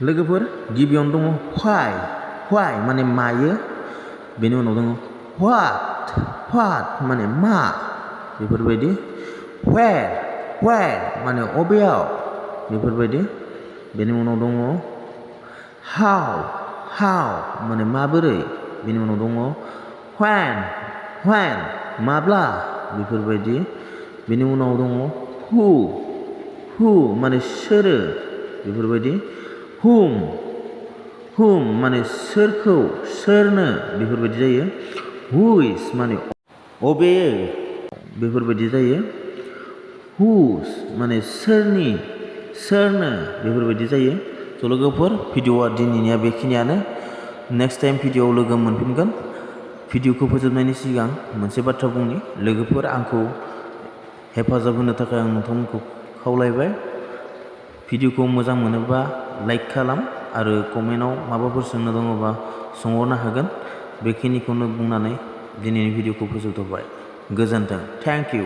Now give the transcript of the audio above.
लोगोफोर गिबियावनो दङ why माने मायो बेनि उनाव दङ what माने मा बेफोरबायदि where माने अबेयाव बेफोरबायदि बेनि उनाव दङ how माने माबोरै बेनि उनाव दङ when माब्ला बेफोरबायदि बेनि उनाव दङ who माने सोरो बेफोरबायदि whom माने सोरखौ सोरनो बेफोरबायदि जायो whose माने अबेयो बेफोरबायदि जायो whose माने सोरनि सोरनो बेफोरबायदि जायो। स' लोगोफोर भिडिअआ दिनैनिया बेखिनियानो नेक्स्ट टाइम भिडिअआव लोगो मोनफिनगोन। भिडिअखौ फोजोबनायनि सिगां मोनसे बाथ्रा बुंनि लोगोफोर आंखौ हेफाजाब होनो थाखाय आं नोंथांमोनखौ खावलायबाय भिडिअखौ मोजां मोनोबा लाइक खालाम आरो कमेन्टआव माबाफोर सोंनो दङबा सोंहरनो हागोन। बेखिनिखौनो बुंनानै दिनैनि भिडिअखौ फोजोबथ'बाय। गोजोन्थों। Thank you.